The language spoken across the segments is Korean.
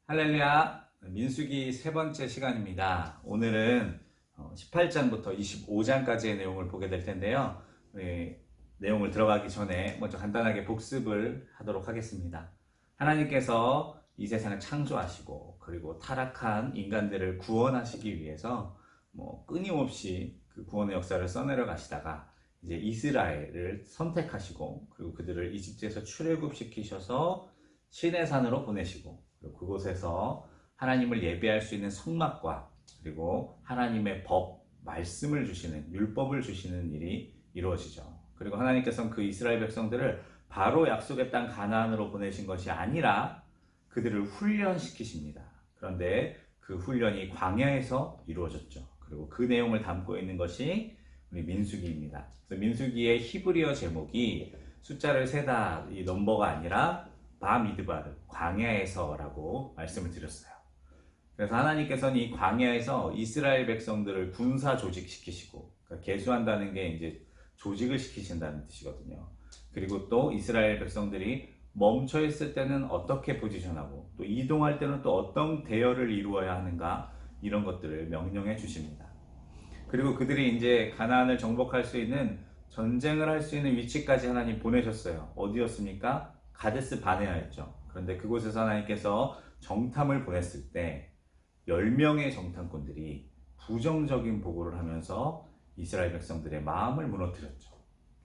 할렐루야. 민수기 세 번째 시간입니다. 오늘은 18장부터 25장까지의 내용을 보게 될 텐데요. 내용을 들어가기 전에 먼저 간단하게 복습을 하도록 하겠습니다. 하나님께서 이 세상을 창조하시고 그리고 타락한 인간들을 구원하시기 위해서 끊임없이 그 구원의 역사를 써내려 가시다가 이제 이스라엘을 선택하시고 그리고 그들을 이집트에서 출애굽시키셔서 시내산으로 보내시고 그곳에서 하나님을 예배할 수 있는 성막과 그리고 하나님의 법, 말씀을 주시는, 율법을 주시는 일이 이루어지죠. 그리고 하나님께서는 그 이스라엘 백성들을 바로 약속의 땅 가나안으로 보내신 것이 아니라 그들을 훈련시키십니다. 그런데 그 훈련이 광야에서 이루어졌죠. 그리고 그 내용을 담고 있는 것이 우리 민수기입니다. 그래서 민수기의 히브리어 제목이 숫자를 세다 이 넘버가 아니라 바미드바르, 광야에서라고 말씀을 드렸어요. 그래서 하나님께서는 이 광야에서 이스라엘 백성들을 군사 조직시키시고, 그러니까 계수한다는 게 이제 조직을 시키신다는 뜻이거든요. 그리고 또 이스라엘 백성들이 멈춰 있을 때는 어떻게 포지션하고, 또 이동할 때는 또 어떤 대열을 이루어야 하는가, 이런 것들을 명령해 주십니다. 그리고 그들이 이제 가나안을 정복할 수 있는 전쟁을 할 수 있는 위치까지 하나님 보내셨어요. 어디였습니까? 가데스 바네아였죠. 그런데 그곳에서 하나님께서 정탐을 보냈을 때 10명의 정탐꾼들이 부정적인 보고를 하면서 이스라엘 백성들의 마음을 무너뜨렸죠.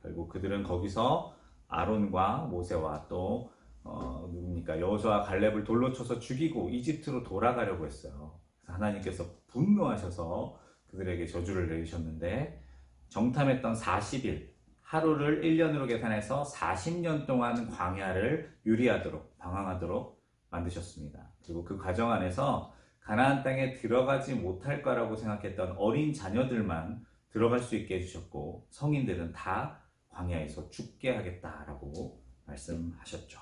결국 그들은 거기서 아론과 모세와 또 누굽니까? 여호수아와 갈렙을 돌로 쳐서 죽이고 이집트로 돌아가려고 했어요. 그래서 하나님께서 분노하셔서 그들에게 저주를 내리셨는데 정탐했던 40일 하루를 1년으로 계산해서 40년 동안 광야를 유리하도록 방황하도록 만드셨습니다. 그리고 그 과정 안에서 가나안 땅에 들어가지 못할 거라고 생각했던 어린 자녀들만 들어갈 수 있게 해주셨고 성인들은 다 광야에서 죽게 하겠다라고 말씀하셨죠.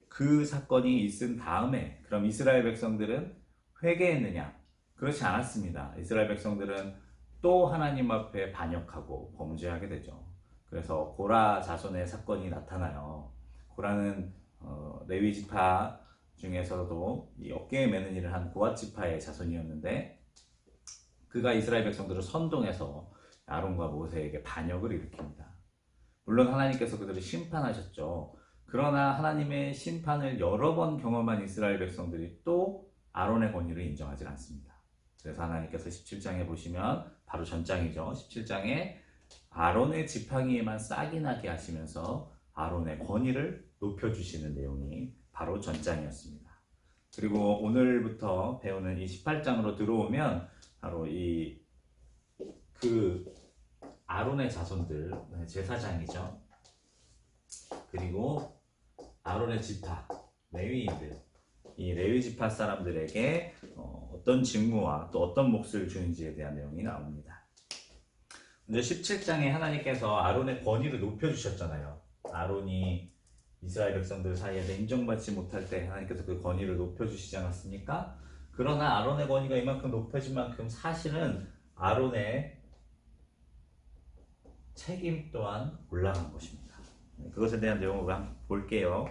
그 사건이 있은 다음에 그럼 이스라엘 백성들은 회개했느냐? 그렇지 않았습니다. 이스라엘 백성들은 또 하나님 앞에 반역하고 범죄하게 되죠. 그래서 고라 자손의 사건이 나타나요. 고라는 레위 지파 중에서도 이 어깨에 매는 일을 한 고앗 지파의 자손이었는데 그가 이스라엘 백성들을 선동해서 아론과 모세에게 반역을 일으킵니다. 물론 하나님께서 그들을 심판하셨죠. 그러나 하나님의 심판을 여러 번 경험한 이스라엘 백성들이 또 아론의 권위를 인정하지 않습니다. 그래서 하나님께서 17장에 보시면 바로 전장이죠. 17장에 아론의 지팡이에만 싹이 나게 하시면서 아론의 권위를 높여주시는 내용이 바로 전장이었습니다. 그리고 오늘부터 배우는 이 18장으로 들어오면 바로 그 아론의 자손들, 제사장이죠. 그리고 아론의 지파, 레위인들, 이 레위 지파 사람들에게 어떤 직무와 또 어떤 몫을 주는지에 대한 내용이 나옵니다. 먼저 17장에 하나님께서 아론의 권위를 높여주셨잖아요. 아론이 이스라엘 백성들 사이에서 인정받지 못할 때 하나님께서 그 권위를 높여주시지 않았습니까? 그러나 아론의 권위가 이만큼 높아진 만큼 사실은 아론의 책임 또한 올라간 것입니다. 그것에 대한 내용을 한번 볼게요.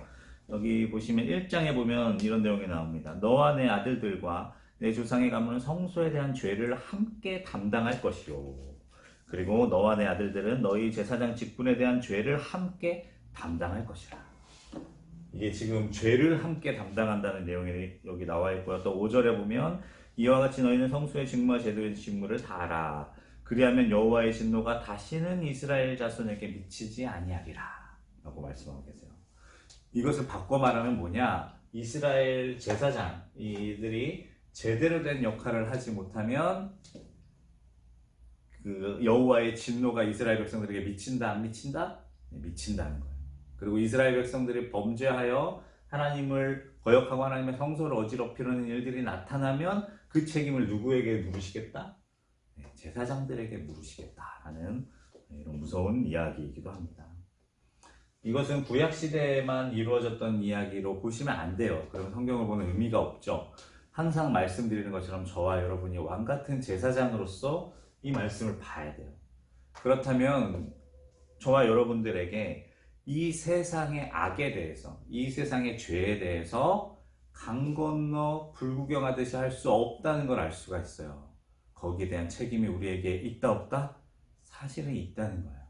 여기 보시면 1장에 보면 이런 내용이 나옵니다. 너와 내 아들들과 내 조상의 가문은 성소에 대한 죄를 함께 담당할 것이요. 그리고 너와 내 아들들은 너희 제사장 직분에 대한 죄를 함께 담당할 것이라. 이게 지금 죄를 함께 담당한다는 내용이 여기 나와 있고요. 또 5절에 보면 이와 같이 너희는 성소의 직무와 제도의 직무를 다 알아. 그리하면 여호와의 진노가 다시는 이스라엘 자손에게 미치지 아니하리라. 라고 말씀하고 계세요. 이것을 바꿔 말하면 뭐냐? 이스라엘 제사장 이들이 제대로 된 역할을 하지 못하면 그 여호와의 진노가 이스라엘 백성들에게 미친다 안 미친다? 네, 미친다는 거예요. 그리고 이스라엘 백성들이 범죄하여 하나님을 거역하고 하나님의 성소를 어지럽히려는 일들이 나타나면 그 책임을 누구에게 물으시겠다? 네, 제사장들에게 물으시겠다라는 이런 무서운 이야기이기도 합니다. 이것은 구약시대에만 이루어졌던 이야기로 보시면 안 돼요. 그럼 성경을 보는 의미가 없죠. 항상 말씀드리는 것처럼 저와 여러분이 왕같은 제사장으로서 이 말씀을 봐야 돼요. 그렇다면 저와 여러분들에게 이 세상의 악에 대해서, 이 세상의 죄에 대해서 강 건너 불구경하듯이 할 수 없다는 걸 알 수가 있어요. 거기에 대한 책임이 우리에게 있다 없다? 사실은 있다는 거예요.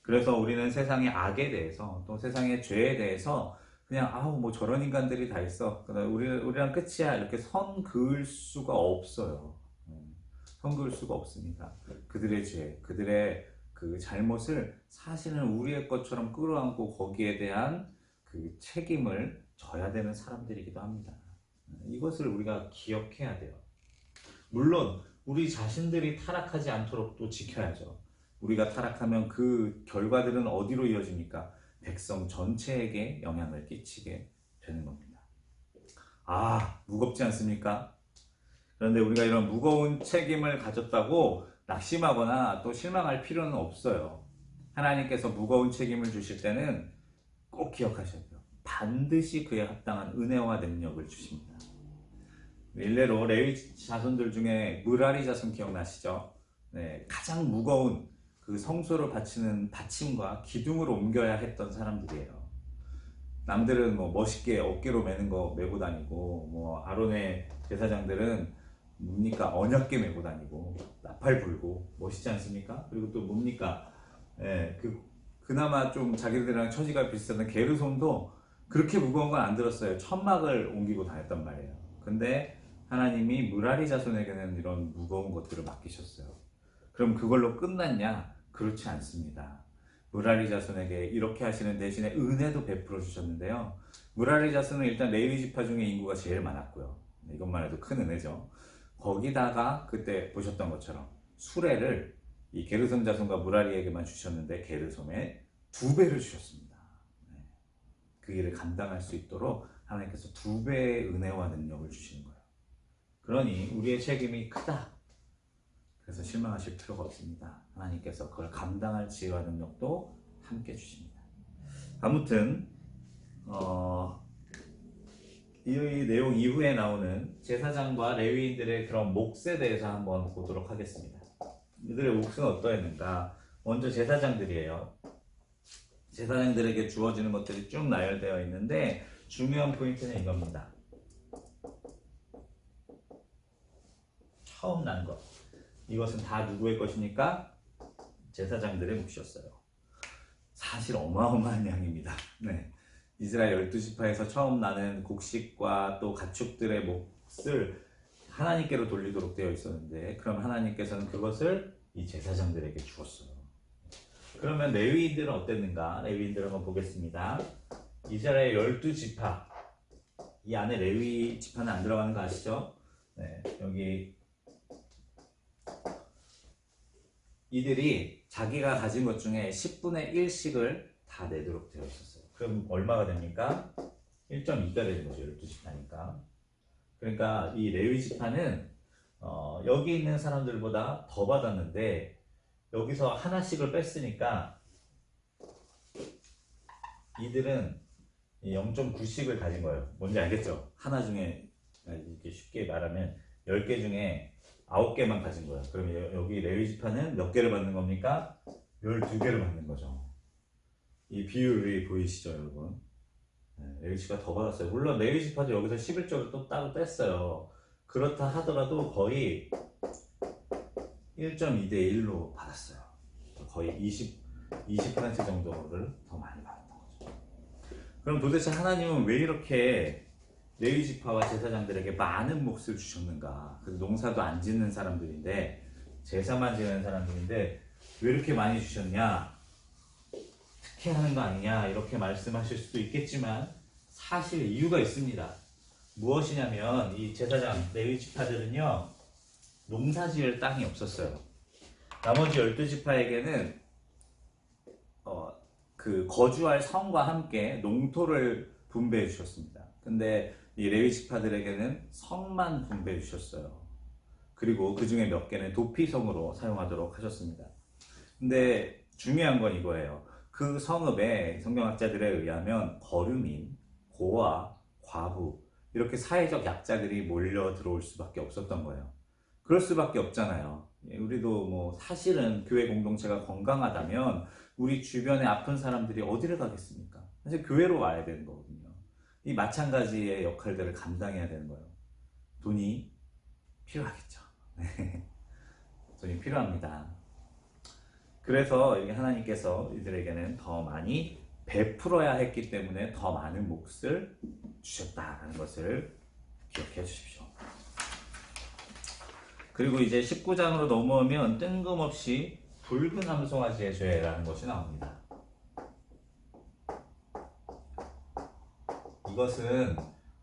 그래서 우리는 세상의 악에 대해서 또 세상의 죄에 대해서 그냥 아우 뭐 저런 인간들이 다 있어. 우리랑 끝이야. 이렇게 선 그을 수가 없어요. 선 그을 수가 없습니다. 그들의 죄, 그들의 그 잘못을 사실은 우리의 것처럼 끌어안고 거기에 대한 그 책임을 져야 되는 사람들이기도 합니다. 이것을 우리가 기억해야 돼요. 물론 우리 자신들이 타락하지 않도록 또 지켜야죠. 우리가 타락하면 그 결과들은 어디로 이어집니까? 백성 전체에게 영향을 끼치게 되는 겁니다. 아, 무겁지 않습니까? 그런데 우리가 이런 무거운 책임을 가졌다고 낙심하거나 또 실망할 필요는 없어요. 하나님께서 무거운 책임을 주실 때는 꼭 기억하셔야 돼요. 반드시 그에 합당한 은혜와 능력을 주십니다. 일례로 레위 자손들 중에 므라리 자손 기억나시죠? 네, 가장 무거운 그 성소를 바치는 받침과 기둥을 옮겨야 했던 사람들이에요. 남들은 뭐 멋있게 어깨로 메는 거 메고 다니고, 뭐 아론의 제사장들은 뭡니까 언약궤 메고 다니고 나팔 불고 멋있지 않습니까? 그리고 또 뭡니까? 예, 그나마 좀 자기들이랑 처지가 비슷한 게르솜도 그렇게 무거운 건 안 들었어요. 천막을 옮기고 다녔단 말이에요. 근데 하나님이 므라리 자손에게는 이런 무거운 것들을 맡기셨어요. 그럼 그걸로 끝났냐? 그렇지 않습니다. 므라리 자손에게 이렇게 하시는 대신에 은혜도 베풀어 주셨는데요. 므라리 자손은 일단 레위 지파 중에 인구가 제일 많았고요. 이것만 해도 큰 은혜죠. 거기다가 그때 보셨던 것처럼 수레를 이 게르솜 자손과 므라리에게만 주셨는데 게르솜에 2배를 주셨습니다. 그 일을 감당할 수 있도록 하나님께서 2배의 은혜와 능력을 주시는 거예요. 그러니 우리의 책임이 크다. 그래서 실망하실 필요가 없습니다. 하나님께서 그걸 감당할 지혜와 능력도 함께 주십니다. 아무튼 이 내용 이후에 나오는 제사장과 레위인들의 그런 몫에 대해서 한번 보도록 하겠습니다. 이들의 몫은 어떠했는가? 먼저 제사장들이에요. 제사장들에게 주어지는 것들이 쭉 나열되어 있는데 중요한 포인트는 이겁니다. 처음 난 것. 이것은 다 누구의 것입니까? 제사장들의 몫이었어요. 사실 어마어마한 양입니다. 네. 이스라엘 12지파에서 처음 나는 곡식과 또 가축들의 몫을 하나님께로 돌리도록 되어 있었는데, 그럼 하나님께서는 그것을 이 제사장들에게 주었어요. 그러면 레위인들은 어땠는가? 레위인들을 한번 보겠습니다. 이스라엘 12지파, 이 안에 레위 지파는 안 들어가는 거 아시죠? 네, 여기 이들이 자기가 가진 것 중에 10분의 1씩을 다 내도록 되어 있었어요. 그럼 얼마가 됩니까? 1.2가 되는 거죠. 12지파니까. 그러니까 이 레위 지파는 여기 있는 사람들보다 더 받았는데 여기서 하나씩을 뺐으니까 이들은 0.9씩을 가진 거예요. 뭔지 알겠죠? 하나 중에 이렇게 쉽게 말하면 10개 중에 9개만 가진 거예요. 그러면 여기 레위 지파는 몇 개를 받는 겁니까? 12개를 받는 거죠. 이 비율이 보이시죠, 여러분? 네, 레위 지파가 더 받았어요. 물론 레위 지파도 여기서 11조를 또 따로 뺐어요. 그렇다 하더라도 거의 1.2대 1로 받았어요. 거의 20% 정도를 더 많이 받았던 거죠. 그럼 도대체 하나님은 왜 이렇게 레위 지파와 제사장들에게 많은 몫을 주셨는가? 그 농사도 안 짓는 사람들인데, 제사만 지내는 사람들인데 왜 이렇게 많이 주셨냐? 특혜하는 거 아니냐? 이렇게 말씀하실 수도 있겠지만 사실 이유가 있습니다. 무엇이냐면 이 제사장 레위 지파들은요, 농사지을 땅이 없었어요. 나머지 12지파에게는 그 거주할 성과 함께 농토를 분배해 주셨습니다. 근데 이 레위 지파들에게는 성만 분배해 주셨어요. 그리고 그 중에 몇 개는 도피성으로 사용하도록 하셨습니다. 근데 중요한 건 이거예요. 그 성읍에 성경학자들에 의하면 거류민, 고아, 과부 이렇게 사회적 약자들이 몰려 들어올 수밖에 없었던 거예요. 그럴 수밖에 없잖아요. 우리도 뭐 사실은 교회 공동체가 건강하다면 우리 주변에 아픈 사람들이 어디를 가겠습니까? 사실 교회로 와야 되는 거거든요. 이 마찬가지의 역할들을 감당해야 되는 거예요. 돈이 필요하겠죠. 돈이 필요합니다. 그래서 이게 하나님께서 이들에게는 더 많이 베풀어야 했기 때문에 더 많은 몫을 주셨다는 것을 기억해 주십시오. 그리고 이제 19장으로 넘어오면 뜬금없이 붉은 암송아지의 죄라는 것이 나옵니다. 이것은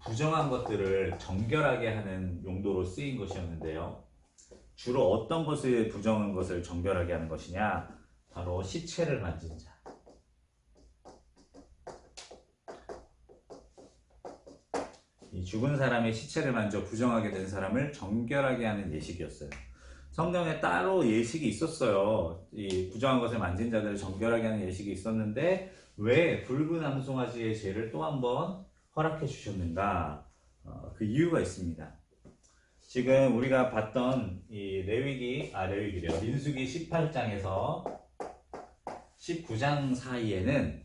부정한 것들을 정결하게 하는 용도로 쓰인 것이었는데요. 주로 어떤 것을 부정한 것을 정결하게 하는 것이냐? 바로 시체를 만진 자. 이 죽은 사람의 시체를 만져 부정하게 된 사람을 정결하게 하는 예식이었어요. 성경에 따로 예식이 있었어요. 이 부정한 것을 만진 자들을 정결하게 하는 예식이 있었는데 왜 붉은 암송아지의 죄를 또 한 번 허락해 주셨는가? 그 이유가 있습니다. 지금 우리가 봤던 이 레위기래요. 민수기 18장에서 19장 사이에는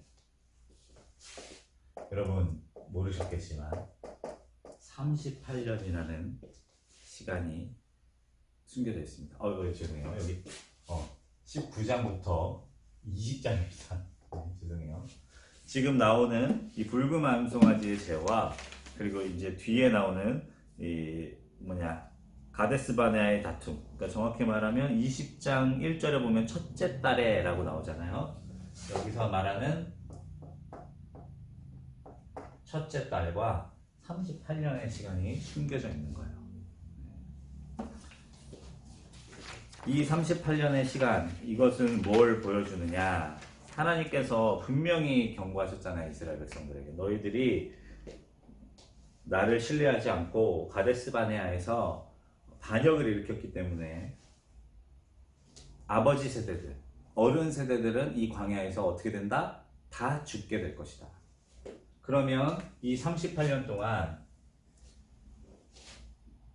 여러분 모르셨겠지만 38년이라는 시간이 숨겨져 있습니다. 죄송해요. 여기 19장부터 20장입니다. 죄송해요. 지금 나오는 이 붉은 암송아지의 죄와 그리고 이제 뒤에 나오는 이 가데스 바네아의 다툼. 그러니까 정확히 말하면 20장 1절에 보면 첫째 딸에라고 나오잖아요. 여기서 말하는 첫째 딸과 38년의 시간이 숨겨져 있는 거예요. 이 38년의 시간, 이것은 뭘 보여주느냐? 하나님께서 분명히 경고하셨잖아요. 이스라엘 백성들에게. 너희들이 나를 신뢰하지 않고 가데스 바네아에서 반역을 일으켰기 때문에 아버지 세대들, 어른 세대들은 이 광야에서 어떻게 된다? 다 죽게 될 것이다. 그러면 이 38년 동안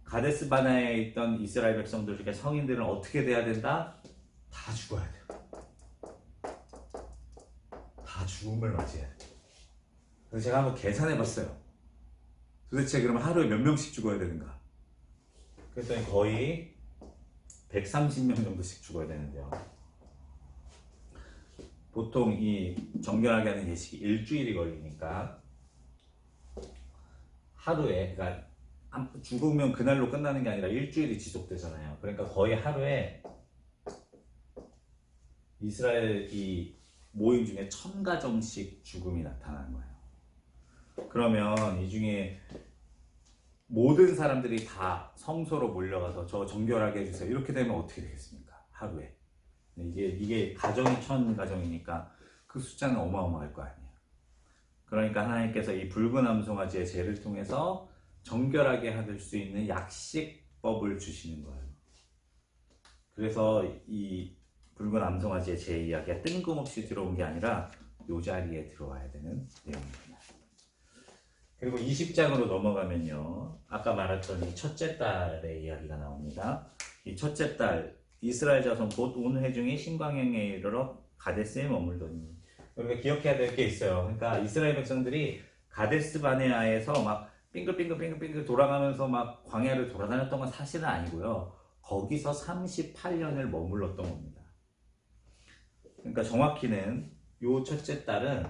가데스 바네아에 있던 이스라엘 백성들 중에 성인들은 어떻게 돼야 된다? 다 죽어야 돼요. 다 죽음을 맞이해야 돼요. 그래서 제가 한번 계산해 봤어요. 도대체 그럼 하루에 몇 명씩 죽어야 되는가? 그랬더니 거의 130명 정도씩 죽어야 되는데요. 보통 이 정결하게 하는 예식이 일주일이 걸리니까 하루에, 그러니까 죽으면 그날로 끝나는 게 아니라 일주일이 지속되잖아요. 그러니까 거의 하루에 이스라엘 이 모임 중에 1000가정씩 죽음이 나타나는 거예요. 그러면 이 중에 모든 사람들이 다 성소로 몰려가서 저 정결하게 해주세요. 이렇게 되면 어떻게 되겠습니까? 하루에. 이게 가정이 1000가정이니까 그 숫자는 어마어마할 거 아니에요. 그러니까 하나님께서 이 붉은 암송아지의 죄를 통해서 정결하게 할 수 있는 약식법을 주시는 거예요. 그래서 이 붉은 암송아지의 죄 이야기가 뜬금없이 들어온 게 아니라 이 자리에 들어와야 되는 내용입니다. 그리고 20장으로 넘어가면요, 아까 말했던 이 첫째 딸의 이야기가 나옵니다. 이 첫째 딸, 이스라엘 자손 곧 온 회중이 신광야에 이르러 가데스에 머물더니. 우리가 기억해야 될 게 있어요. 그러니까 이스라엘 백성들이 가데스 바네아에서 막 빙글빙글 돌아가면서 막 광야를 돌아다녔던 건 사실은 아니고요. 거기서 38년을 머물렀던 겁니다. 그러니까 정확히는 요 첫째 딸은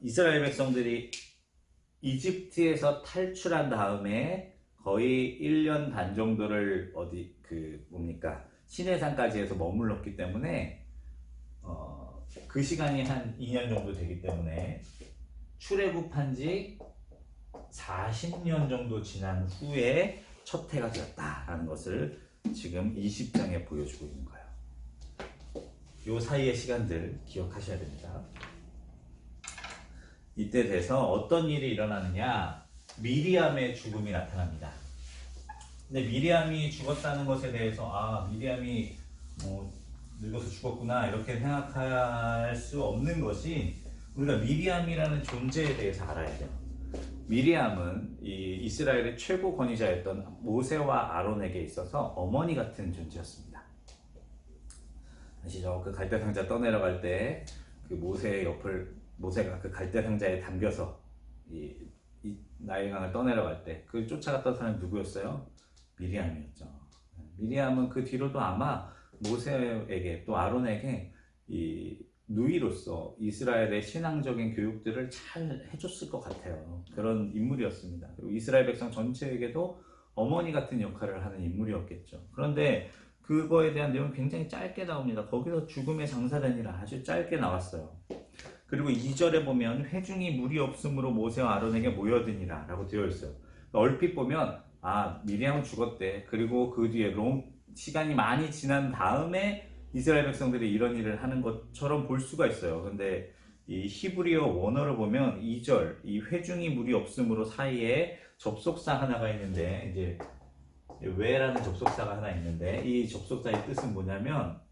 이스라엘 백성들이 이집트에서 탈출한 다음에 거의 1년 반 정도를 시내산까지 해서 머물렀기 때문에 그 시간이 한 2년 정도 되기 때문에 출애굽한 지 40년 정도 지난 후에 첫 해가 되었다라는 것을 지금 20장에 보여주고 있는 거예요. 요 사이의 시간들 기억하셔야 됩니다. 이때 돼서 어떤 일이 일어나느냐, 미리암의 죽음이 나타납니다. 근데 미리암이 죽었다는 것에 대해서 미리암이 늙어서 죽었구나 이렇게 생각할 수 없는 것이, 우리가 미리암이라는 존재에 대해서 알아야 돼요. 미리암은 이 이스라엘의 최고 권위자였던 모세와 아론에게 있어서 어머니 같은 존재였습니다. 아시죠? 그 갈대상자 떠내려갈 때 그 모세의 옆을 모세가 그 갈대 상자에 담겨서 이 나일강을 떠내려갈 때 그 쫓아갔던 사람이 누구였어요? 미리암이었죠. 미리암은 그 뒤로도 아마 모세에게 또 아론에게 이 누이로서 이스라엘의 신앙적인 교육들을 잘 해줬을 것 같아요. 그런 인물이었습니다. 그리고 이스라엘 백성 전체에게도 어머니 같은 역할을 하는 인물이었겠죠. 그런데 그거에 대한 내용이 굉장히 짧게 나옵니다. 거기서 죽음의 장사되니라 아주 짧게 나왔어요. 그리고 2절에 보면 회중이 물이 없으므로 모세와 아론에게 모여드니라 라고 되어 있어요. 얼핏 보면 미리암은 죽었대. 그리고 그 뒤에 시간이 많이 지난 다음에 이스라엘 백성들이 이런 일을 하는 것처럼 볼 수가 있어요. 근데 이 히브리어 원어를 보면 2절 이 회중이 물이 없으므로 사이에 접속사 하나가 있는데 이제 왜라는 접속사가 하나 있는데 이 접속사의 뜻은 뭐냐면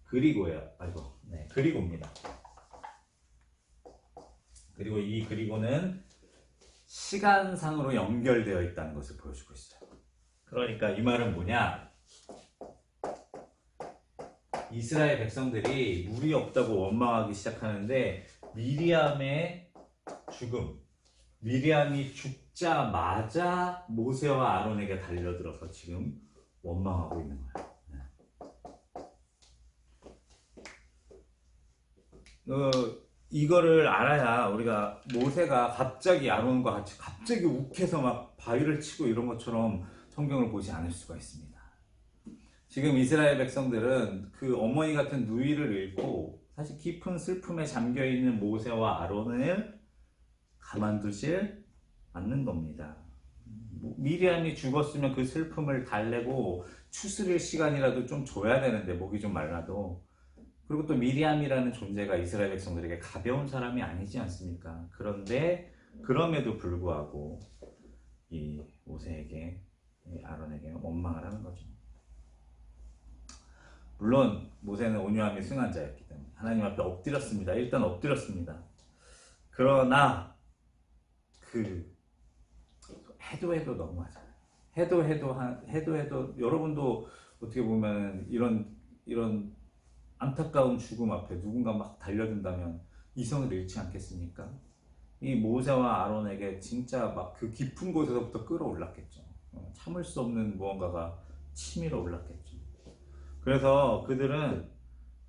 그리고예요. 그리고입니다. 그리고 이 그리고는 시간상으로 연결되어 있다는 것을 보여주고 있어요. 그러니까 이 말은 뭐냐? 이스라엘 백성들이 물이 없다고 원망하기 시작하는데 미리암의 죽음, 미리암이 죽자마자 모세와 아론에게 달려들어서 지금 원망하고 있는 거예요. 이거를 알아야 우리가 모세가 갑자기 아론과 같이 갑자기 욱해서 막 바위를 치고 이런 것처럼 성경을 보지 않을 수가 있습니다. 지금 이스라엘 백성들은 그 어머니 같은 누이를 잃고 사실 깊은 슬픔에 잠겨있는 모세와 아론을 가만두질 않는 겁니다. 미리암이 죽었으면 그 슬픔을 달래고 추스릴 시간이라도 좀 줘야 되는데 목이 좀 말라도. 그리고 또 미리암이라는 존재가 이스라엘 백성들에게 가벼운 사람이 아니지 않습니까? 그런데 그럼에도 불구하고 이 모세에게 아론에게 원망을 하는 거죠. 물론 모세는 온유함이 승한 자였기 때문에 하나님 앞에 엎드렸습니다. 일단 엎드렸습니다. 그러나 해도 너무하잖아요. 해도 여러분도 어떻게 보면 이런 안타까운 죽음 앞에 누군가 막 달려든다면 이성을 잃지 않겠습니까? 이 모세와 아론에게 진짜 막 그 깊은 곳에서부터 끌어올랐겠죠. 참을 수 없는 무언가가 치밀어 올랐겠죠. 그래서 그들은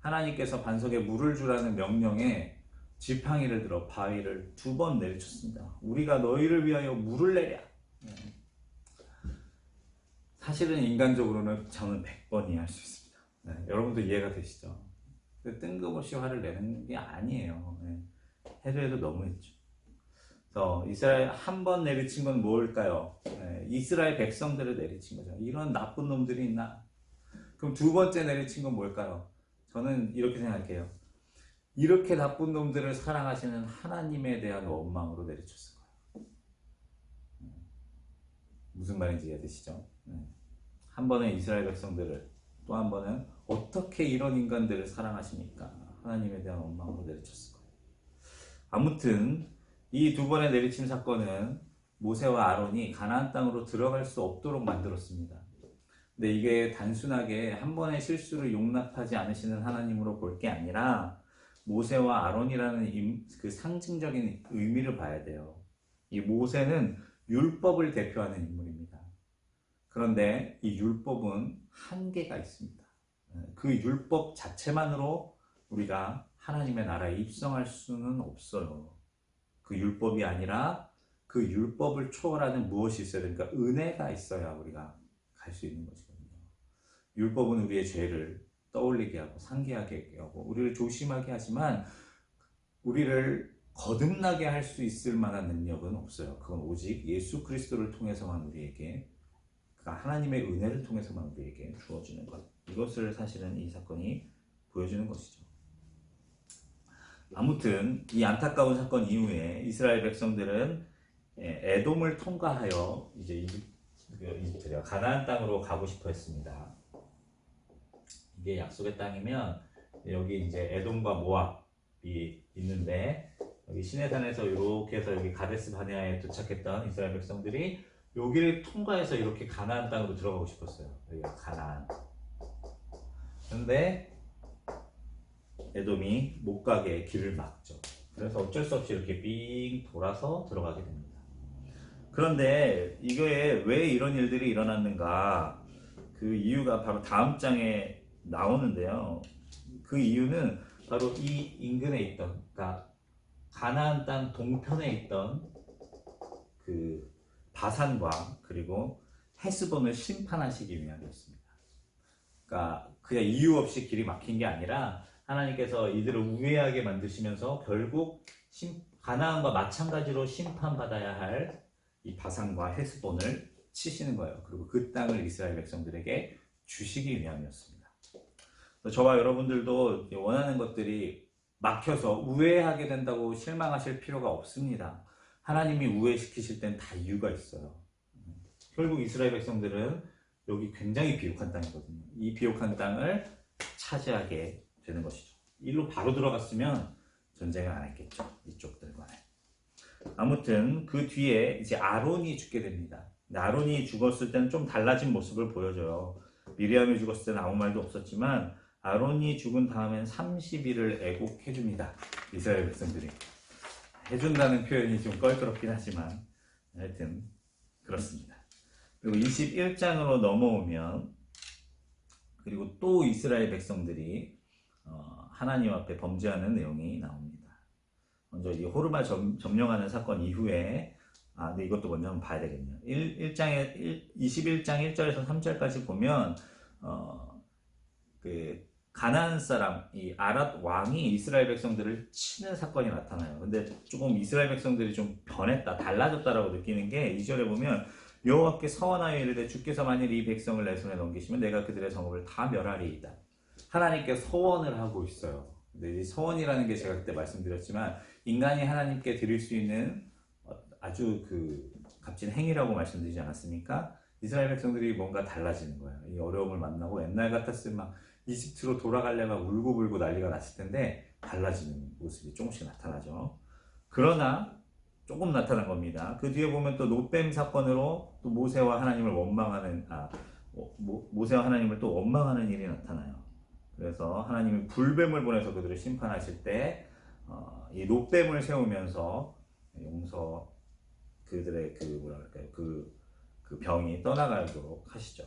하나님께서 반석에 물을 주라는 명령에 지팡이를 들어 바위를 2번 내리쳤습니다. 우리가 너희를 위하여 물을 내랴. 사실은 인간적으로는 저는 100번 이해할 수 있습니다. 여러분도 이해가 되시죠? 뜬금없이 화를 내는 게 아니에요. 해도 너무했죠. 그래서 이스라엘 한 번 내리친 건 뭘까요? 이스라엘 백성들을 내리친 거죠. 이런 나쁜 놈들이 있나? 그럼 2번째 내리친 건 뭘까요? 저는 이렇게 생각해요. 이렇게 나쁜 놈들을 사랑하시는 하나님에 대한 원망으로 내리쳤을 거예요. 무슨 말인지 이해되시죠? 한 번은 이스라엘 백성들을, 또 한 번은 어떻게 이런 인간들을 사랑하십니까? 하나님에 대한 원망으로 내리쳤을 거예요. 아무튼 이 2번의 내리침 사건은 모세와 아론이 가나안 땅으로 들어갈 수 없도록 만들었습니다. 근데 이게 단순하게 한 번의 실수를 용납하지 않으시는 하나님으로 볼 게 아니라 모세와 아론이라는 그 상징적인 의미를 봐야 돼요. 이 모세는 율법을 대표하는 인물입니다. 그런데 이 율법은 한계가 있습니다. 그 율법 자체만으로 우리가 하나님의 나라에 입성할 수는 없어요. 그 율법이 아니라 그 율법을 초월하는 무엇이 있어야 되니까 은혜가 있어야 우리가 갈 수 있는 것이거든요. 율법은 우리의 죄를 떠올리게 하고 상기하게 하고 우리를 조심하게 하지만 우리를 거듭나게 할 수 있을 만한 능력은 없어요. 그건 오직 예수 그리스도를 통해서만 우리에게, 그러니까 하나님의 은혜를 통해서만 우리에게 주어지는 것. 이것을 사실은 이 사건이 보여주는 것이죠. 아무튼 이 안타까운 사건 이후에 이스라엘 백성들은 에돔을 통과하여 이제 가나안 땅으로 가고 싶어 했습니다. 이게 약속의 땅이면 여기 이제 에돔과 모압이 있는데 여기 시내산에서 이렇게 해서 여기 가데스 바네아에 도착했던 이스라엘 백성들이 여기를 통과해서 이렇게 가나안 땅으로 들어가고 싶었어요. 여기가 가나안. 그런데 에돔이 못 가게 길을 막죠. 그래서 어쩔 수 없이 이렇게 삥 돌아서 들어가게 됩니다. 그런데 이거에 왜 이런 일들이 일어났는가? 그 이유가 바로 다음 장에 나오는데요. 그 이유는 바로 이 인근에 있던, 그러니까 가나안 땅 동편에 있던 그 바산과 그리고 헤스본을 심판하시기 위함이었습니다. 그러니까 그냥 이유 없이 길이 막힌 게 아니라 하나님께서 이들을 우회하게 만드시면서 결국 가나안과 마찬가지로 심판받아야 할 이 바산과 헤스본을 치시는 거예요. 그리고 그 땅을 이스라엘 백성들에게 주시기 위함이었습니다. 저와 여러분들도 원하는 것들이 막혀서 우회하게 된다고 실망하실 필요가 없습니다. 하나님이 우회시키실 땐 다 이유가 있어요. 결국 이스라엘 백성들은 여기 굉장히 비옥한 땅이거든요. 이 비옥한 땅을 차지하게 되는 것이죠. 일로 바로 들어갔으면 전쟁을 안 했겠죠. 이쪽들과는. 아무튼 그 뒤에 이제 아론이 죽게 됩니다. 아론이 죽었을 때는 좀 달라진 모습을 보여줘요. 미리암이 죽었을 때는 아무 말도 없었지만 아론이 죽은 다음엔 30일을 애곡해줍니다. 이스라엘 백성들이. 해준다는 표현이 좀 껄끄럽긴 하지만 하여튼 그렇습니다. 그리고 21장으로 넘어오면 그리고 또 이스라엘 백성들이 하나님 앞에 범죄하는 내용이 나옵니다. 먼저 이 호르마 점령하는 사건 이후에 근데 이것도 먼저 한번 봐야 되겠네요. 21장 1절에서 3절까지 보면 그 가나안 사람 이 아랏 왕이 이스라엘 백성들을 치는 사건이 나타나요. 근데 조금 이스라엘 백성들이 좀 변했다, 달라졌다라고 느끼는 게 2절에 보면 여호와께 서원하여 이르되 주께서 만일 이 백성을 내 손에 넘기시면 내가 그들의 성읍을 다 멸하리이다. 하나님께 서원을 하고 있어요. 근데 이 서원이라는 게 제가 그때 말씀드렸지만 인간이 하나님께 드릴 수 있는 아주 그 값진 행위라고 말씀드리지 않았습니까? 이스라엘 백성들이 뭔가 달라지는 거예요. 이 어려움을 만나고 옛날 같았으면 막 이집트로 돌아가려 막 울고불고 난리가 났을 텐데 달라지는 모습이 조금씩 나타나죠. 그러나 조금 나타난 겁니다. 그 뒤에 보면 또 롯뱀 사건으로 또 모세와 하나님을 원망하는 모세와 하나님을 또 원망하는 일이 나타나요. 그래서 하나님이 불뱀을 보내서 그들을 심판하실 때 이 롯뱀을 세우면서 그들의 그 병이 떠나가도록 하시죠.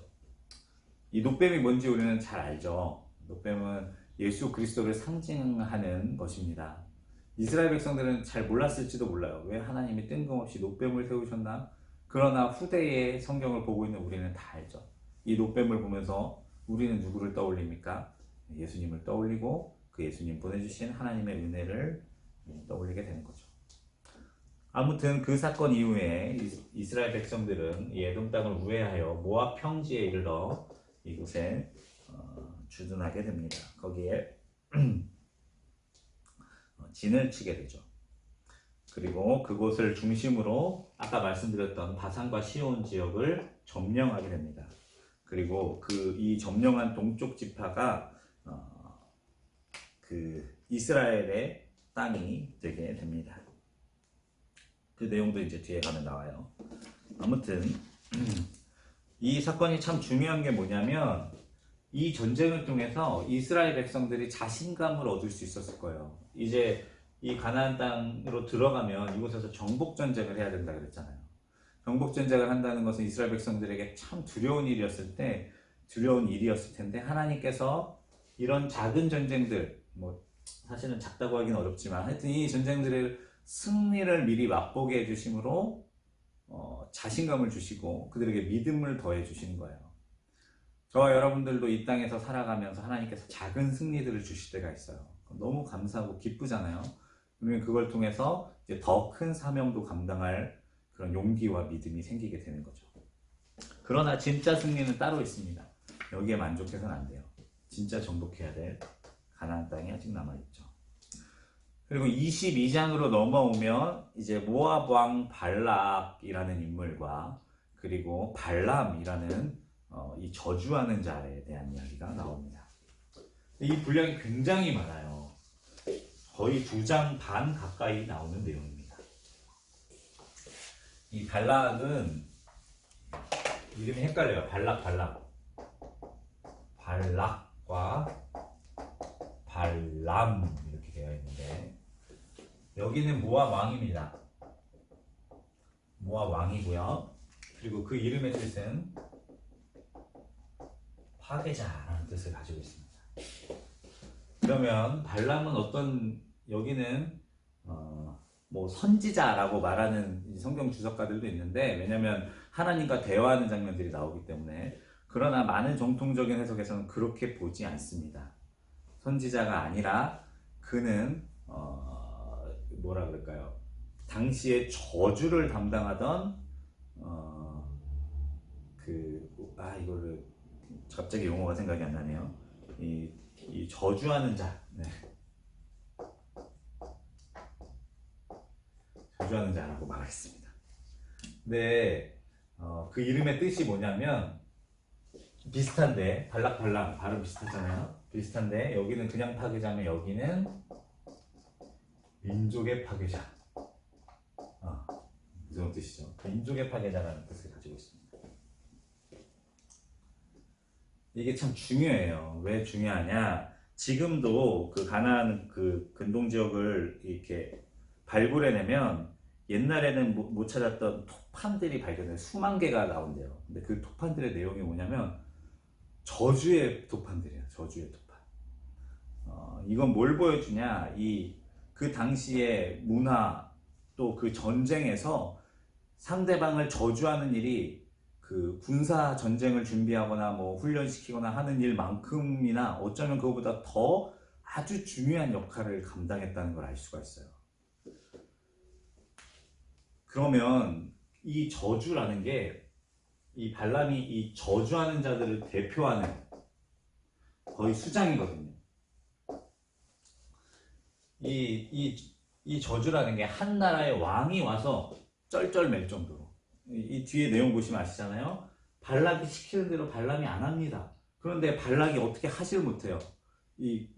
이 롯뱀이 뭔지 우리는 잘 알죠. 롯뱀은 예수 그리스도를 상징하는 것입니다. 이스라엘 백성들은 잘 몰랐을지도 몰라요. 왜 하나님이 뜬금없이 롯뱀을 세우셨나? 그러나 후대의 성경을 보고 있는 우리는 다 알죠. 이 롯뱀을 보면서 우리는 누구를 떠올립니까? 예수님을 떠올리고 그 예수님 보내주신 하나님의 은혜를 떠올리게 되는 거죠. 아무튼 그 사건 이후에 이스라엘 백성들은 이 에돔 땅을 우회하여 모압 평지에 이르러 이곳에 주둔하게 됩니다. 거기에 진을 치게 되죠. 그리고 그곳을 중심으로 아까 말씀드렸던 바산과 시온 지역을 점령하게 됩니다. 그리고 이 점령한 동쪽 지파가 그 이스라엘의 땅이 되게 됩니다. 그 내용도 이제 뒤에 가면 나와요. 아무튼 이 사건이 참 중요한 게 뭐냐면 이 전쟁을 통해서 이스라엘 백성들이 자신감을 얻을 수 있었을 거예요. 이제 이 가나안 땅으로 들어가면 이곳에서 정복 전쟁을 해야 된다 그랬잖아요. 정복 전쟁을 한다는 것은 이스라엘 백성들에게 참 두려운 일이었을 텐데 하나님께서 이런 작은 전쟁들, 사실은 작다고 하기는 어렵지만 하여튼 이 전쟁들의 승리를 미리 맛보게 해주심으로 자신감을 주시고 그들에게 믿음을 더해 주시는 거예요. 저와 여러분들도 이 땅에서 살아가면서 하나님께서 작은 승리들을 주실 때가 있어요. 너무 감사하고 기쁘잖아요. 그러면 그걸 통해서 이제 더 큰 사명도 감당할 그런 용기와 믿음이 생기게 되는 거죠. 그러나 진짜 승리는 따로 있습니다. 여기에 만족해서는 안 돼요. 진짜 정복해야 될 가나안 땅이 아직 남아있죠. 그리고 22장으로 넘어오면 이제 모압 왕 발락이라는 인물과 그리고 발람이라는 이 저주하는 자에 대한 이야기가 나옵니다. 이 분량이 굉장히 많아요. 거의 2장 반 가까이 나오는 내용입니다. 이 발락은 이름이 헷갈려요. 발락과 발람 이렇게 되어 있는데 여기는 모압 왕입니다. 모압 왕이고요. 그리고 그 이름의 뜻은 파괴자라는 뜻을 가지고 있습니다. 그러면 발람은 여기는 뭐 선지자라고 말하는 성경 주석가들도 있는데, 왜냐면 하나님과 대화하는 장면들이 나오기 때문에. 그러나 많은 정통적인 해석에서는 그렇게 보지 않습니다. 선지자가 아니라 그는 뭐라 그럴까요? 당시에 저주를 담당하던 이거를 갑자기 용어가 생각이 안 나네요. 이 저주하는 자, 네. 저주하는 자라고 말하겠습니다. 근데 그 이름의 뜻이 뭐냐면 비슷한데, 발람 발음 비슷하잖아요. 비슷한데 여기는 그냥 파괴자면 여기는 민족의 파괴자. 무슨 뜻이죠? 민족의 파괴자라는 뜻을 가지고 있습니다. 이게 참 중요해요. 왜 중요하냐? 지금도 그 가나안 그 근동 지역을 이렇게 발굴해내면 옛날에는 못 찾았던 토판들이 발견돼 수만 개가 나온대요. 근데 그 토판들의 내용이 뭐냐면 저주의 토판들이에요. 저주의 토판. 이건 뭘 보여주냐? 그 당시의 문화 또 그 전쟁에서 상대방을 저주하는 일이 그 군사 전쟁을 준비하거나 뭐 훈련시키거나 하는 일만큼이나 어쩌면 그거보다 더 아주 중요한 역할을 감당했다는 걸 알 수가 있어요. 그러면 이 저주라는 게 이 발람이 이 저주하는 자들을 대표하는 거의 수장이거든요. 이 저주라는 게 한 나라의 왕이 와서 쩔쩔맬 정도로, 이 뒤에 내용 보시면 아시잖아요. 발락이 시키는 대로 발람이 안 합니다. 그런데 발락이 어떻게 하질 못해요. 이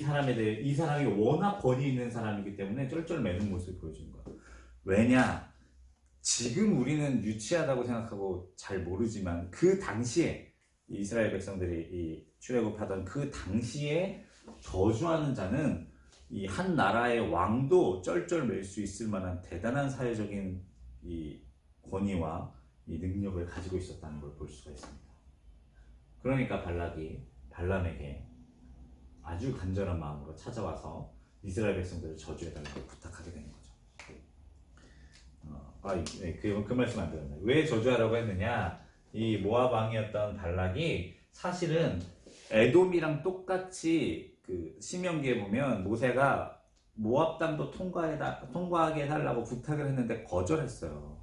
사람에 대해, 이 사람이 워낙 권위 있는 사람이기 때문에 쩔쩔매는 모습을 보여주는 거예요. 왜냐? 지금 우리는 유치하다고 생각하고 잘 모르지만 그 당시에 이스라엘 백성들이 출애굽하던 그 당시에 저주하는 자는 이 한 나라의 왕도 쩔쩔맬 수 있을 만한 대단한 사회적인 이 권위와 이 능력을 가지고 있었다는 걸 볼 수가 있습니다. 그러니까 발락이 발람에게 아주 간절한 마음으로 찾아와서 이스라엘 백성들을 저주해달라고 부탁하게 되는 거죠. 그 말씀 안 들었네. 왜 저주하라고 했느냐? 이 모압 왕이었던 발락이 사실은 에돔이랑 똑같이 그 신명기에 보면 모세가 모압 땅도 통과하게 해달라고 부탁을 했는데 거절했어요.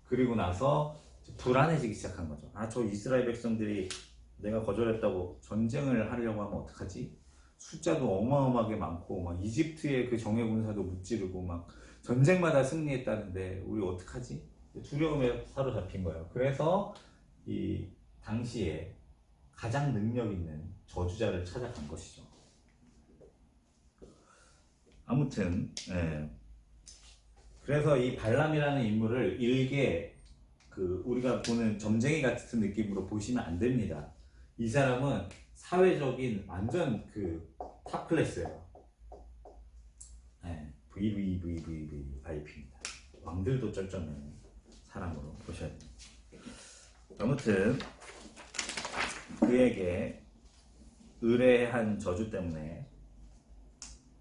그리고 나서 불안해지기 시작한 거죠. 저 이스라엘 백성들이 내가 거절했다고 전쟁을 하려고 하면 어떡하지? 숫자도 어마어마하게 많고 막 이집트의 그 정예 군사도 무찌르고 막 전쟁마다 승리했다는데 우리 어떡하지? 두려움에 사로잡힌 거예요. 그래서 이 당시에 가장 능력 있는 저주자를 찾아간 것이죠. 아무튼 그래서 이 발람이라는 인물을 일개 우리가 보는 점쟁이 같은 느낌으로 보시면 안 됩니다. 이 사람은 사회적인 완전 탑 클래스예요. VVVVIP입니다. 왕들도 쩔쩔매는 사람으로 보셔야 됩니다. 아무튼 그에게 의뢰한 저주 때문에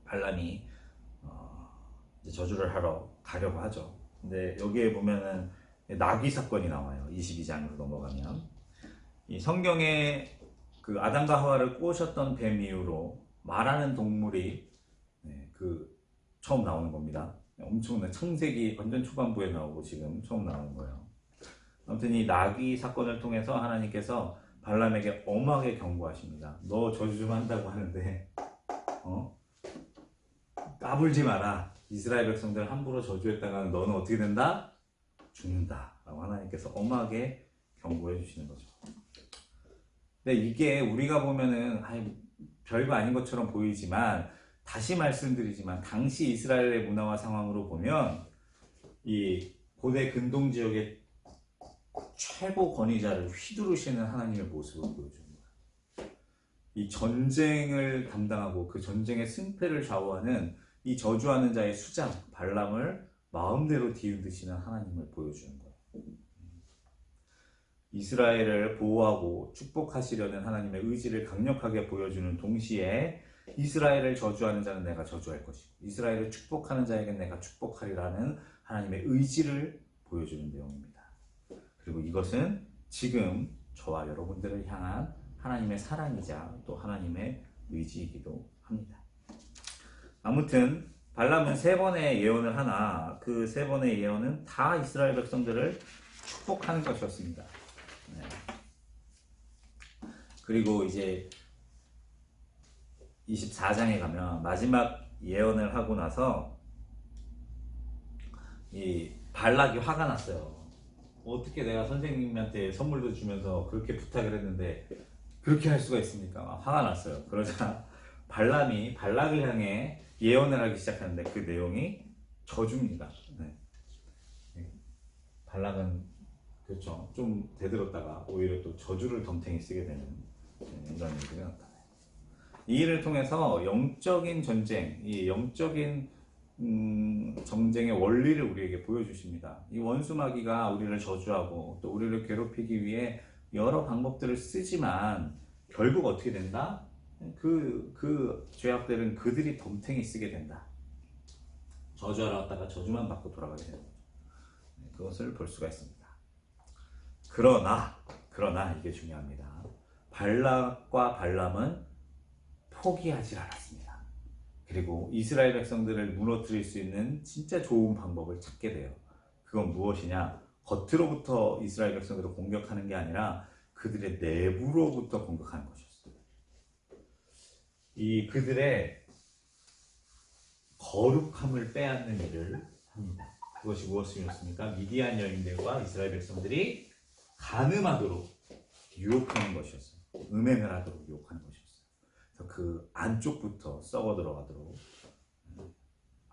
발람이 이제 저주를 하러 가려고 하죠. 근데 여기에 보면은 나귀 사건이 나와요. 22장으로 넘어가면 이 성경에 그 아담과 하와를 꼬셨던 뱀 이후로 말하는 동물이 처음 나오는 겁니다. 엄청난 창세기 완전 초반부에 나오고 지금 처음 나오는 거예요. 아무튼 이 나귀 사건을 통해서 하나님께서 발람에게 엄하게 경고하십니다. 너 저주 좀 한다고 하는데 까불지 마라. 이스라엘 백성들 함부로 저주했다가 너는 어떻게 된다? 죽는다 라고 하나님께서 엄하게 경고해 주시는 거죠. 근데 이게 우리가 보면은 별거 아닌 것처럼 보이지만, 다시 말씀드리지만 당시 이스라엘의 문화와 상황으로 보면 이 고대 근동 지역의 최고 권위자를 휘두르시는 하나님의 모습을 보여줍니다. 이 전쟁을 담당하고 그 전쟁의 승패를 좌우하는 이 저주하는 자의 수장 발람을 마음대로 뒤흔드시는 하나님을 보여주는 거예요. 이스라엘을 보호하고 축복하시려는 하나님의 의지를 강력하게 보여주는 동시에 이스라엘을 저주하는 자는 내가 저주할 것이고 이스라엘을 축복하는 자에겐 내가 축복하리라는 하나님의 의지를 보여주는 내용입니다. 그리고 이것은 지금 저와 여러분들을 향한 하나님의 사랑이자 또 하나님의 의지이기도 합니다. 아무튼 발람은 3번의 예언을 하나 그 3번의 예언은 다 이스라엘 백성들을 축복하는 것이었습니다. 네. 그리고 이제 24장에 가면 마지막 예언을 하고 나서 이 발락이 화가 났어요. 어떻게 내가 선생님한테 선물도 주면서 그렇게 부탁을 했는데 그렇게 할 수가 있습니까? 화가 났어요. 그러자 발람이 발락을 향해 예언을 하기 시작하는데 그 내용이 저주입니다. 네. 발락은 그렇죠. 좀 대들었다가 오히려 또 저주를 덤탱이 쓰게 되는 이런 일들이 나타나요. 이 일을 통해서 영적인 전쟁, 이 영적인 정쟁의 원리를 우리에게 보여주십니다. 이 원수마귀가 우리를 저주하고 또 우리를 괴롭히기 위해 여러 방법들을 쓰지만 결국 어떻게 된다? 그 죄악들은 그들이 덤탱이 쓰게 된다. 저주하러 왔다가 저주만 받고 돌아가게 되는 거죠. 그것을 볼 수가 있습니다. 그러나 이게 중요합니다. 발락과 발람은 포기하지 않았습니다. 그리고 이스라엘 백성들을 무너뜨릴 수 있는 진짜 좋은 방법을 찾게 돼요. 그건 무엇이냐? 겉으로부터 이스라엘 백성들을 공격하는 게 아니라 그들의 내부로부터 공격하는 것이었어요. 이 그들의 거룩함을 빼앗는 일을 합니다. 그것이 무엇이었습니까? 미디안 여인들과 이스라엘 백성들이 간음하도록 유혹하는 것이었어요. 음행을 하도록 유혹하는 것이었어요. 그래서 그 안쪽부터 썩어 들어가도록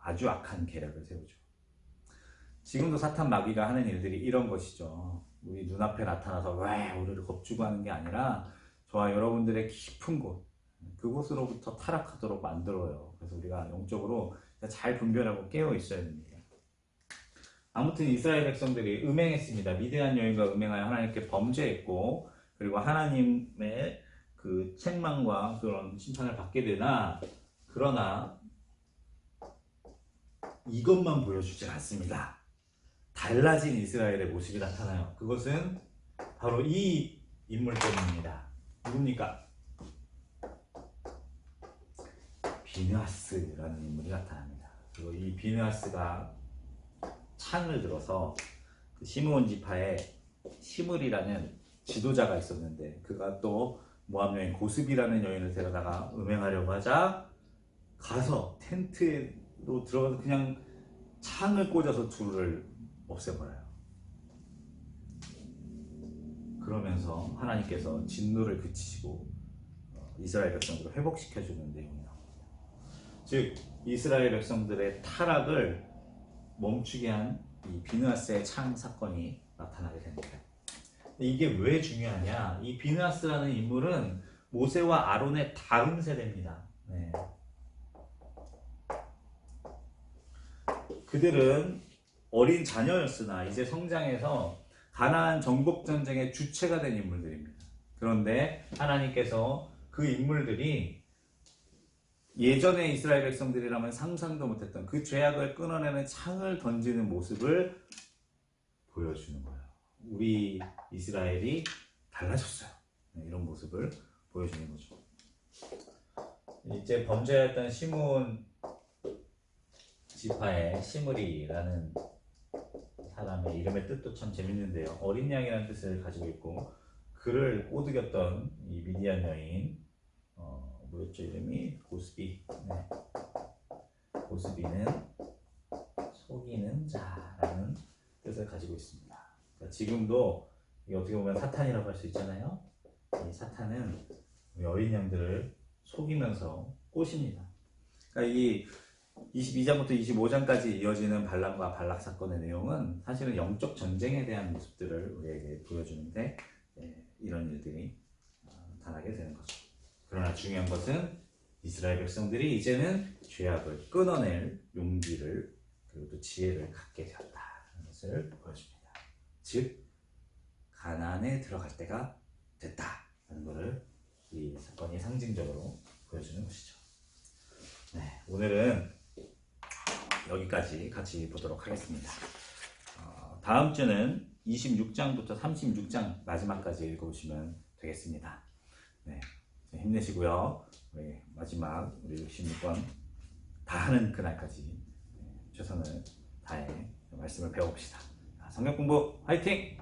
아주 악한 계략을 세우죠. 지금도 사탄 마귀가 하는 일들이 이런 것이죠. 우리 눈앞에 나타나서 왜 우리를 겁주고 하는 게 아니라 저와 여러분들의 깊은 곳, 그곳으로부터 타락하도록 만들어요. 그래서 우리가 영적으로 잘 분별하고 깨어 있어야 됩니다. 아무튼 이스라엘 백성들이 음행했습니다. 미디안 여인과 음행하여 하나님께 범죄했고 그리고 하나님의 그 책망과 그런 심판을 받게 되나 그러나 이것만 보여주지 않습니다. 달라진 이스라엘의 모습이 나타나요. 그것은 바로 이 인물 때문입니다. 누굽니까? 비느하스라는 인물이 나타납니다. 그리고 이 비느하스가 창을 들어서 그 시므온 지파에 시므리라는 지도자가 있었는데 그가 또 모압 여인 고스비라는 여인을 데려다가 음행하려고 하자 가서 텐트로 들어가서 그냥 창을 꽂아서 둘을 없애버려요. 그러면서 하나님께서 진노를 그치시고 이스라엘 백성들을 회복시켜주는 내용이 나옵니다. 즉 이스라엘 백성들의 타락을 멈추게 한 이 비느하스의 창 사건이 나타나게 됩니다. 이게 왜 중요하냐? 이 비느하스라는 인물은 모세와 아론의 다음 세대입니다. 네. 그들은 어린 자녀였으나 이제 성장해서 가나안 정복 전쟁의 주체가 된 인물들입니다. 그런데 하나님께서 그 인물들이 예전에 이스라엘 백성들이라면 상상도 못했던 그 죄악을 끊어내는 창을 던지는 모습을 보여주는 거예요. 우리 이스라엘이 달라졌어요. 이런 모습을 보여주는 거죠. 이제 범죄했던 시므온 지파의 시므리라는 사람의 이름의 뜻도 참 재밌는데요. 어린 양이라는 뜻을 가지고 있고 그를 꼬드겼던 이 미디안 여인 뭐였죠 이름이? 고스비. 네. 고스비는 속이는 자라는 뜻을 가지고 있습니다. 그러니까 지금도 어떻게 보면 사탄이라고 할 수 있잖아요. 이 사탄은 어린 양들을 속이면서 꼬십니다. 그러니까 이 22장부터 25장까지 이어지는 발람과 발락 사건의 내용은 사실은 영적 전쟁에 대한 모습들을 우리에게 보여주는데 이런 일들이 나타나게 되는 거죠. 그러나 중요한 것은 이스라엘 백성들이 이제는 죄악을 끊어낼 용기를 그리고 또 지혜를 갖게 되었다는 것을 보여줍니다. 즉 가나안에 들어갈 때가 됐다는 것을 이 사건이 상징적으로 보여주는 것이죠. 네, 오늘은 여기까지 같이 보도록 하겠습니다. 다음 주는 26장부터 36장 마지막까지 읽어보시면 되겠습니다. 네, 힘내시고요. 마지막 우리 66권 다 하는 그날까지 최선을 다해 말씀을 배워봅시다. 성경 공부 화이팅!